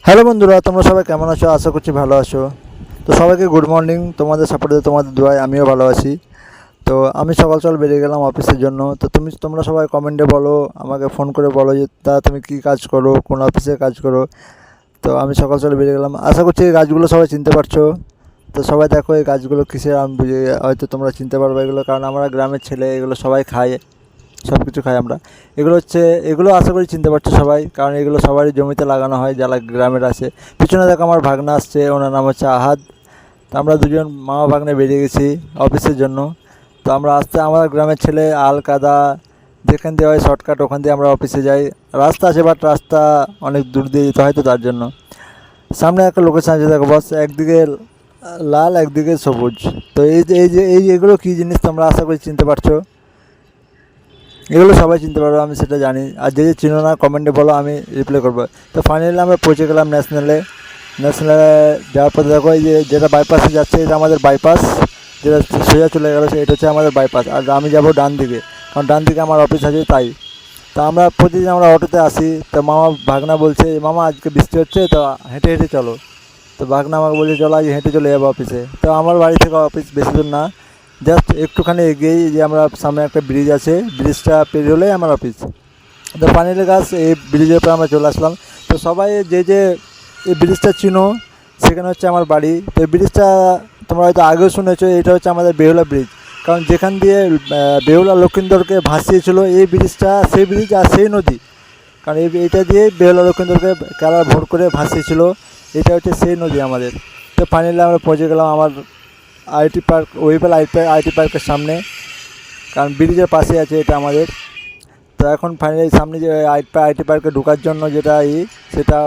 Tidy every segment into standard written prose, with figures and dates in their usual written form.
Hello বন্ধুরা, তোমরা সবাই কেমন আছো? আশা করছি ভালো আছো। তো সবাইকে গুড মর্নিং। তোমাদের সাপোর্টে তোমাদের দোয়ায় আমিও ভালো আছি। তো আমি সকাল সকাল বেরিয়ে গেলাম অফিসের জন্য। তো তোমরা সবাই কমেন্টে বলো, আমাকে ফোন করে বলো যে তুমি কী কাজ করো, কোন অফিসে কাজ করো। তো আমি সকাল সকাল বেরিয়ে গেলাম। আশা করছি এই গাছগুলো সবাই চিনতে পারছো। তো সবাই দেখো এই গাছগুলো কিসের, আমি বুঝে হয়তো তোমরা চিনতে পারবে এগুলো, কারণ আমরা গ্রামের ছেলে, এগুলো সবাই খায়, সব কিছু খাই আমরা। এগুলো আশা করি চিনতে পারছো সবাই, কারণ এগুলো সবারই জমিতে লাগানো হয় যারা গ্রামের আছে। পিছনে দেখো আমার ভাগনা আসছে, ওনার নাম হচ্ছে আহাদ। তো আমরা দুজন মামা ভাগ্নে বেরিয়ে গেছি অফিসের জন্য। তো আমরা আমার গ্রামের ছেলে, আল কাদা যেখান দিয়ে হয় শর্টকাট, ওখান দিয়ে আমরা অফিসে যাই। রাস্তা আছে, বাট রাস্তা অনেক দূর দিয়ে যেতে হয়, তো তার জন্য সামনে একটা লোকেশন আছে দেখো বস, একদিকে লাল একদিকে সবুজ। তো এগুলো কী জিনিস তোমরা আশা করি চিনতে পারছো। এগুলো সবাই চিনতে পারবো, আমি সেটা জানি। আর যে চিনো না কমেন্টে বলো, আমি রিপ্লাই করবো। তো ফাইনালি আমরা পৌঁছে গেলাম ন্যাশনালে যাওয়ার পথে দেখো এই যেটা বাইপাসে যাচ্ছে, এটা আমাদের বাইপাস। যেটা সোজা চলে গেলো এটা হচ্ছে আমাদের বাইপাস। আর আমি যাবো ডান দিকে, কারণ ডান দিকে আমার অফিস আছে তাই। তো আমরা প্রতিদিন আমরা অটোতে আসি। তো ভাগনা বলছে, মামা আজকে বৃষ্টি হচ্ছে, তো হেঁটে হেঁটে চলো। তো ভাগনা আমাকে বলছে চলো আজ হেঁটে চলে যাবো অফিসে। তো আমার বাড়ি থেকে অফিস বেশি দূর না, জাস্ট একটুখানি এগিয়েই যে আমরা সামনে একটা ব্রিজ আছে, ব্রিজটা পেরিয়ে হলেই আমার অফিস। তো ফাইনালি গাছ এই ব্রিজের উপর আমরা চলে আসলাম। তো সবাই যে এই ব্রিজটা চিনো, সেখানে হচ্ছে আমার বাড়ি। তো এই ব্রিজটা তোমরা হয়তো আগেও শুনেছো, এটা হচ্ছে আমাদের বেহুলা ব্রিজ। কারণ যেখান দিয়ে বেহুলা লক্ষিন্দরকে ভাসিয়েছিল, এই ব্রিজটা সেই ব্রিজ আর সেই নদী। কারণ এইটা দিয়ে বেহুলা লক্ষিন্দরকে কারা ভোর করে ভাসিয়েছিল, এটা হচ্ছে সেই নদী আমাদের। তো ফাইনালি আমরা পৌঁছে গেলাম আমার আইটি পার্ক, ওয়েবেল আইটি পার্কের সামনে, কারণ ব্রিজের পাশে আছে এটা আমাদের। তো এখন ফাইনালি সামনে যে আইটি পার্কে ঢোকার জন্য যেটা সেটা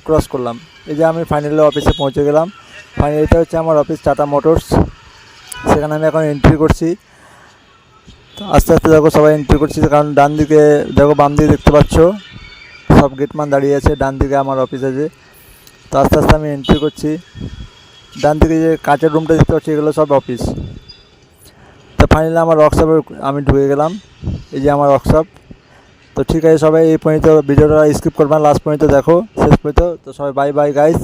ক্রস করলাম। এই যে আমি ফাইনালি অফিসে পৌঁছে গেলাম। ফাইনালি এটা হচ্ছে আমার অফিস, টাটা মোটরস। সেখানে আমি এখন এন্ট্রি করছি। তো আস্তে আস্তে দেখো সবাই এন্ট্রি করছি, কারণ ডান দিকে দেখো, বাম দিকে দেখতে পাচ্ছ সব গেটম্যান দাঁড়িয়ে আছে, ডান দিকে আমার অফিস আছে। তো আস্তে আস্তে আমি এন্ট্রি করছি। ডান দিকে যে কাঁচের রুমটা দেখতে পাচ্ছি, এগুলো সব অফিস। তো ফাইনালি আমার ওয়ার্কশপে আমি ঢুকে গেলাম। এই যে আমার ওয়ার্কশপ। তো ঠিক আছে, সবাই এই পর্যন্ত ভিডিওটা স্কিপ করবেন, লাস্ট পর্যন্ত দেখো, শেষ পর্যন্ত। তো সবাই বাই বাই গাইস।